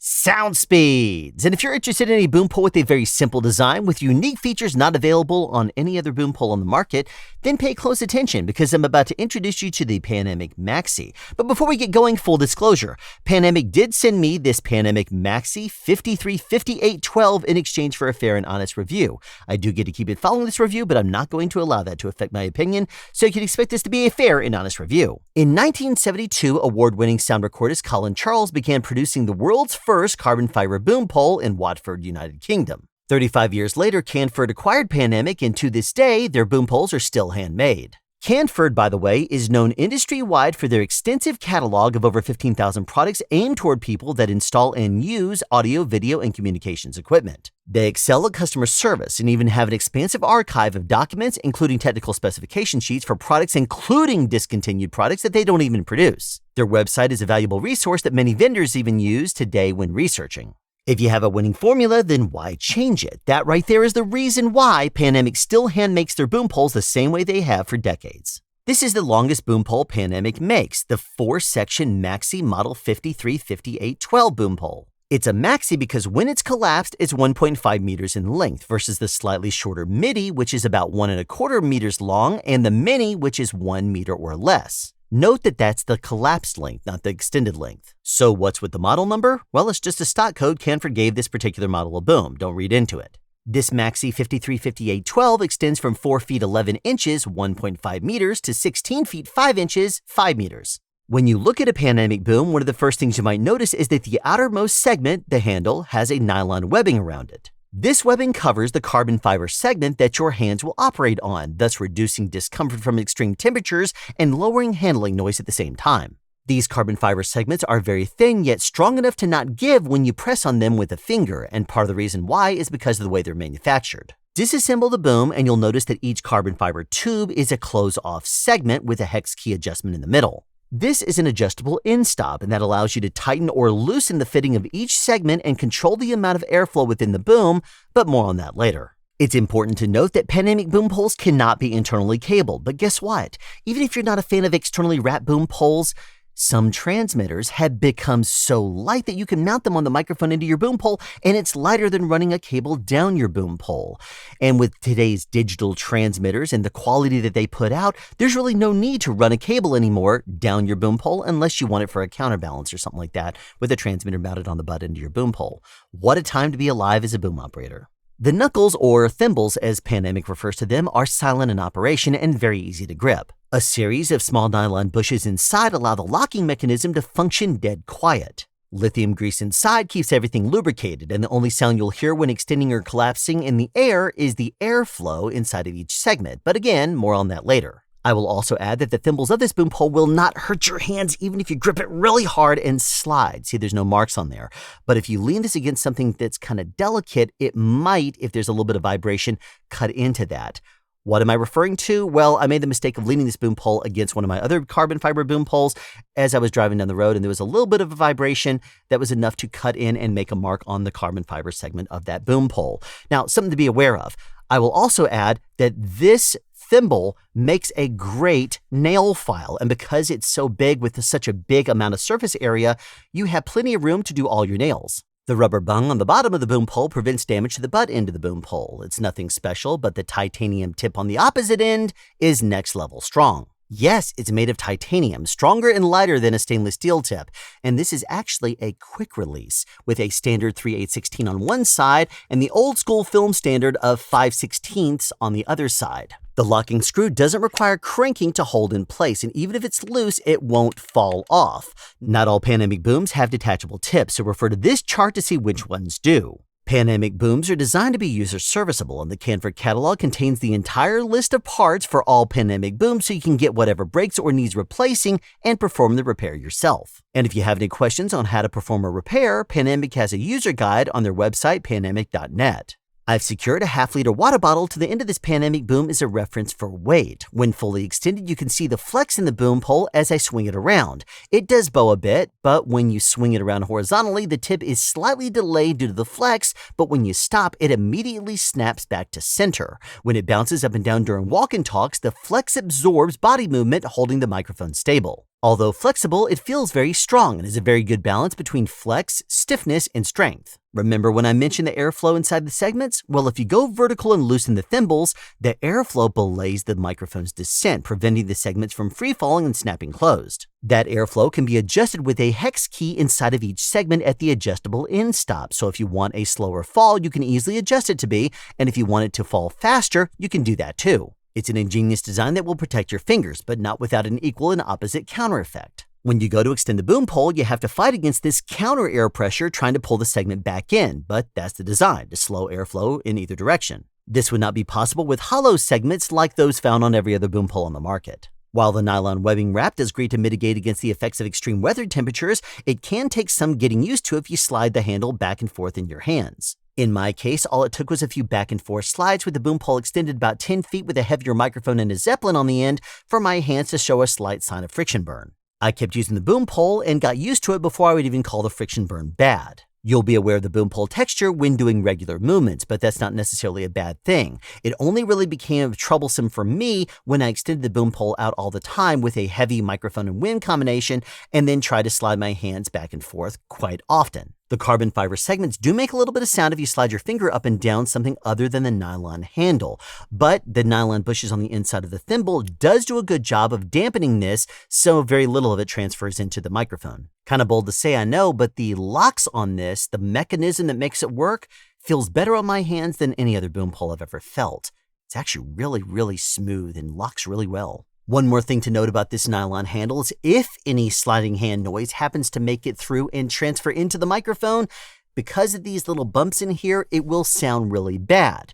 sound speeds. And if you're interested in a boom pole with a very simple design with unique features not available on any other boom pole on the market, then pay close attention because I'm about to introduce you to the Panamic Maxi. But before we get going, full disclosure, Panamic did send me this Panamic Maxi 535812 in exchange for a fair and honest review. I do get to keep it following this review, but I'm not going to allow that to affect my opinion, so you can expect this to be a fair and honest review. In 1972, award-winning sound recordist Colin Charles began producing the world's first carbon fiber boom pole in Watford, United Kingdom. 35 years later, Canford acquired Panamic, and to this day, their boom poles are still handmade. Canford, by the way, is known industry-wide for their extensive catalog of over 15,000 products aimed toward people that install and use audio, video, and communications equipment. They excel at customer service and even have an expansive archive of documents, including technical specification sheets for products, including discontinued products that they don't even produce. Their website is a valuable resource that many vendors even use today when researching. If you have a winning formula, then why change it? That right there is the reason why Panamic still hand makes their boom poles the same way they have for decades. This is the longest boom pole Panamic makes, the 4-section Maxi Model 535812 boom pole. It's a Maxi because when it's collapsed, it's 1.5 meters in length versus the slightly shorter Midi, which is about 1.25 meters long, and the Mini, which is 1 meter or less. Note that that's the collapsed length, not the extended length. So what's with the model number? Well, it's just a stock code Canford gave this particular model of boom. Don't read into it. This Maxi 535812 extends from 4 feet 11 inches, 1.5 meters, to 16 feet 5 inches, 5 meters. When you look at a Panamic boom, one of the first things you might notice is that the outermost segment, the handle, has a nylon webbing around it. This webbing covers the carbon fiber segment that your hands will operate on, thus reducing discomfort from extreme temperatures and lowering handling noise at the same time. These carbon fiber segments are very thin yet strong enough to not give when you press on them with a finger, and part of the reason why is because of the way they're manufactured. Disassemble the boom and you'll notice that each carbon fiber tube is a close-off segment with a hex key adjustment in the middle. This is an adjustable end stop, and that allows you to tighten or loosen the fitting of each segment and control the amount of airflow within the boom, but more on that later. It's important to note that Panamic boom poles cannot be internally cabled, but guess what? Even if you're not a fan of externally wrapped boom poles, some transmitters have become so light that you can mount them on the microphone into your boom pole, and it's lighter than running a cable down your boom pole. And with today's digital transmitters and the quality that they put out, there's really no need to run a cable anymore down your boom pole unless you want it for a counterbalance or something like that with a transmitter mounted on the butt end of your boom pole. What a time to be alive as a boom operator. The knuckles, or thimbles as Panamic refers to them, are silent in operation and very easy to grip. A series of small nylon bushes inside allow the locking mechanism to function dead quiet. Lithium grease inside keeps everything lubricated, and the only sound you'll hear when extending or collapsing in the air is the airflow inside of each segment, but again, more on that later. I will also add that the thimbles of this boom pole will not hurt your hands even if you grip it really hard and slide. See, there's no marks on there. But if you lean this against something that's kind of delicate, it might, if there's a little bit of vibration, cut into that. What am I referring to? Well, I made the mistake of leaning this boom pole against one of my other carbon fiber boom poles as I was driving down the road, and there was a little bit of a vibration that was enough to cut in and make a mark on the carbon fiber segment of that boom pole. Now, something to be aware of. I will also add that this thimble makes a great nail file, and because it's so big with such a big amount of surface area, you have plenty of room to do all your nails. The rubber bung on the bottom of the boom pole prevents damage to the butt end of the boom pole. It's nothing special, but the titanium tip on the opposite end is next level strong. Yes, it's made of titanium, stronger and lighter than a stainless steel tip, and this is actually a quick release with a standard 3/8/16 on one side and the old school film standard of 5/16 on the other side. The locking screw doesn't require cranking to hold in place, and even if it's loose, it won't fall off. Not all Panamic booms have detachable tips, so refer to this chart to see which ones do. Panamic booms are designed to be user serviceable, and the Canford catalog contains the entire list of parts for all Panamic booms so you can get whatever breaks or needs replacing and perform the repair yourself. And if you have any questions on how to perform a repair, Panamic has a user guide on their website, panamic.net. I've secured a half-liter water bottle to the end of this Panamic boom as a reference for weight. When fully extended, you can see the flex in the boom pole as I swing it around. It does bow a bit, but when you swing it around horizontally, the tip is slightly delayed due to the flex, but when you stop, it immediately snaps back to center. When it bounces up and down during walk and talks, the flex absorbs body movement, holding the microphone stable. Although flexible, it feels very strong and is a very good balance between flex, stiffness, and strength. Remember when I mentioned the airflow inside the segments? Well, if you go vertical and loosen the thimbles, the airflow belays the microphone's descent, preventing the segments from free-falling and snapping closed. That airflow can be adjusted with a hex key inside of each segment at the adjustable end stop. So if you want a slower fall, you can easily adjust it to be, and if you want it to fall faster, you can do that too. It's an ingenious design that will protect your fingers, but not without an equal and opposite counter effect. When you go to extend the boom pole, you have to fight against this counter air pressure trying to pull the segment back in, but that's the design, to slow airflow in either direction. This would not be possible with hollow segments like those found on every other boom pole on the market. While the nylon webbing wrap does great to mitigate against the effects of extreme weather temperatures, it can take some getting used to if you slide the handle back and forth in your hands. In my case, all it took was a few back and forth slides with the boom pole extended about 10 feet with a heavier microphone and a Zeppelin on the end for my hands to show a slight sign of friction burn. I kept using the boom pole and got used to it before I would even call the friction burn bad. You'll be aware of the boom pole texture when doing regular movements, but that's not necessarily a bad thing. It only really became troublesome for me when I extended the boom pole out all the time with a heavy microphone and wind combination and then tried to slide my hands back and forth quite often. The carbon fiber segments do make a little bit of sound if you slide your finger up and down something other than the nylon handle, but the nylon bushes on the inside of the thimble does do a good job of dampening this, so very little of it transfers into the microphone. Kind of bold to say, I know, but the locks on this, the mechanism that makes it work, feels better on my hands than any other boom pole I've ever felt. It's actually really smooth and locks really well. One more thing to note about this nylon handle is if any sliding hand noise happens to make it through and transfer into the microphone, because of these little bumps in here, it will sound really bad.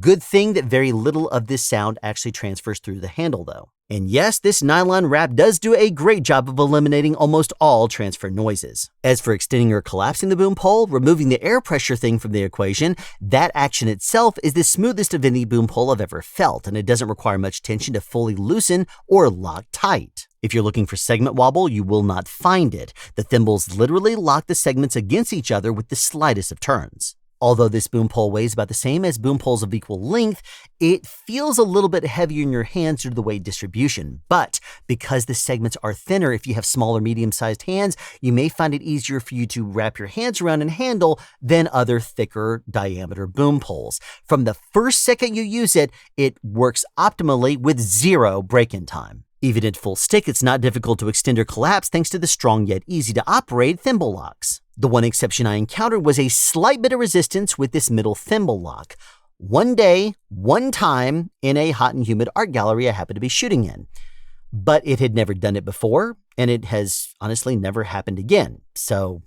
Good thing that very little of this sound actually transfers through the handle though. And yes, this nylon wrap does do a great job of eliminating almost all transfer noises. As for extending or collapsing the boom pole, removing the air pressure thing from the equation, that action itself is the smoothest of any boom pole I've ever felt, and it doesn't require much tension to fully loosen or lock tight. If you're looking for segment wobble, you will not find it. The thimbles literally lock the segments against each other with the slightest of turns. Although this boom pole weighs about the same as boom poles of equal length, it feels a little bit heavier in your hands due to the weight distribution. But because the segments are thinner, if you have small or medium-sized hands, you may find it easier for you to wrap your hands around and handle than other thicker diameter boom poles. From the first second you use it, it works optimally with 0 break-in time. Even at full stick, it's not difficult to extend or collapse thanks to the strong yet easy to operate thimble locks. The one exception I encountered was a slight bit of resistance with this middle thimble lock. One day, one time, in a hot and humid art gallery I happened to be shooting in. But it had never done it before, and it has honestly never happened again. So,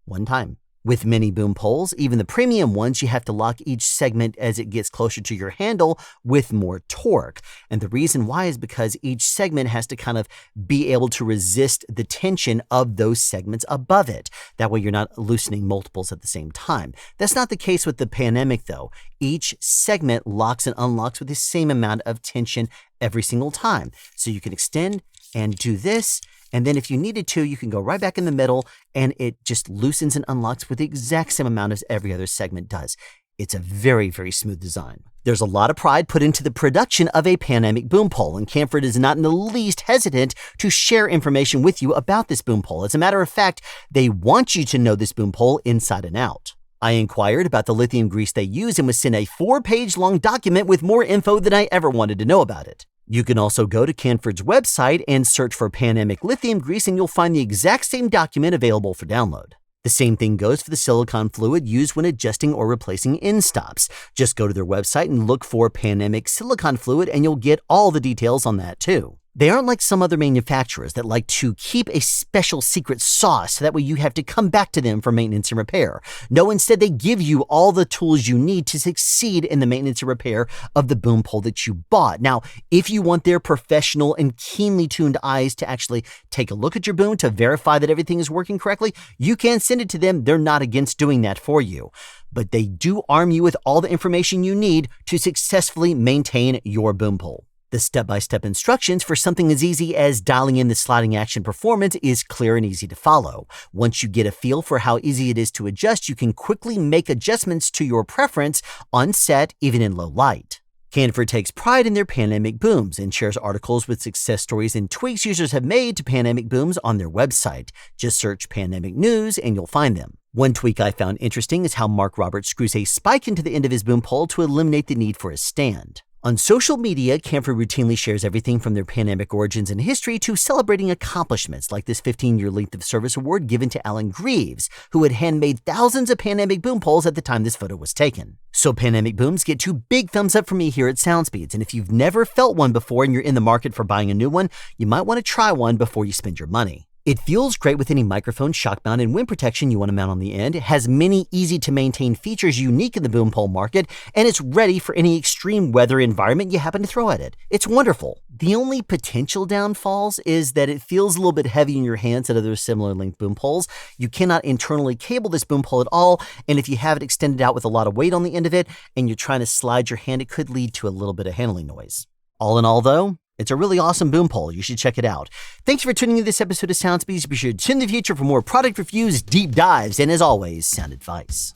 one time. With many boom poles, even the premium ones, you have to lock each segment as it gets closer to your handle with more torque. And the reason why is because each segment has to kind of be able to resist the tension of those segments above it. That way you're not loosening multiples at the same time. That's not the case with the Panamic though. Each segment locks and unlocks with the same amount of tension every single time. So you can extend and do this, and then if you needed to, you can go right back in the middle and it just loosens and unlocks with the exact same amount as every other segment does. It's a very smooth design. There's a lot of pride put into the production of a Panamic boom pole, and Canford is not in the least hesitant to share information with you about this boom pole. As a matter of fact, they want you to know this boom pole inside and out. I inquired about the lithium grease they use and was sent a 4-page long document with more info than I ever wanted to know about it. You can also go to Canford's website and search for Panamic lithium grease and you'll find the exact same document available for download. The same thing goes for the silicone fluid used when adjusting or replacing end stops. Just go to their website and look for Panamic silicone fluid and you'll get all the details on that too. They aren't like some other manufacturers that like to keep a special secret sauce so that way you have to come back to them for maintenance and repair. No, instead they give you all the tools you need to succeed in the maintenance and repair of the boom pole that you bought. Now, if you want their professional and keenly tuned eyes to actually take a look at your boom to verify that everything is working correctly, you can send it to them. They're not against doing that for you. But they do arm you with all the information you need to successfully maintain your boom pole. The step-by-step instructions for something as easy as dialing in the sliding action performance is clear and easy to follow. Once you get a feel for how easy it is to adjust, you can quickly make adjustments to your preference on set, even in low light. Canford takes pride in their Panamic booms and shares articles with success stories and tweaks users have made to Panamic booms on their website. Just search Panamic News and you'll find them. One tweak I found interesting is how Mark Roberts screws a spike into the end of his boom pole to eliminate the need for a stand. On social media, Canford routinely shares everything from their Panamic origins and history to celebrating accomplishments like this 15-year length of service award given to Alan Greaves, who had handmade thousands of Panamic boom poles at the time this photo was taken. So Panamic booms get 2 big thumbs up from me here at SoundSpeeds, and if you've never felt one before and you're in the market for buying a new one, you might want to try one before you spend your money. It feels great with any microphone, shock mount, and wind protection you want to mount on the end. It has many easy-to-maintain features unique in the boom pole market, and it's ready for any extreme weather environment you happen to throw at it. It's wonderful. The only potential downfalls is that it feels a little bit heavy in your hands than other similar length boom poles. You cannot internally cable this boom pole at all, and if you have it extended out with a lot of weight on the end of it, and you're trying to slide your hand, it could lead to a little bit of handling noise. All in all, though, it's a really awesome boom pole. You should check it out. Thanks for tuning in to this episode of SoundSpeeds. Be sure to tune in the future for more product reviews, deep dives, and as always, sound advice.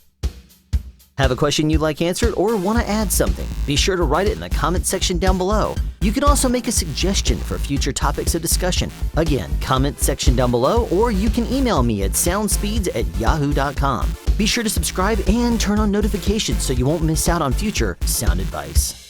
Have a question you'd like answered or want to add something? Be sure to write it in the comment section down below. You can also make a suggestion for future topics of discussion. Again, comment section down below, or you can email me at soundspeeds@yahoo.com. Be sure to subscribe and turn on notifications so you won't miss out on future sound advice.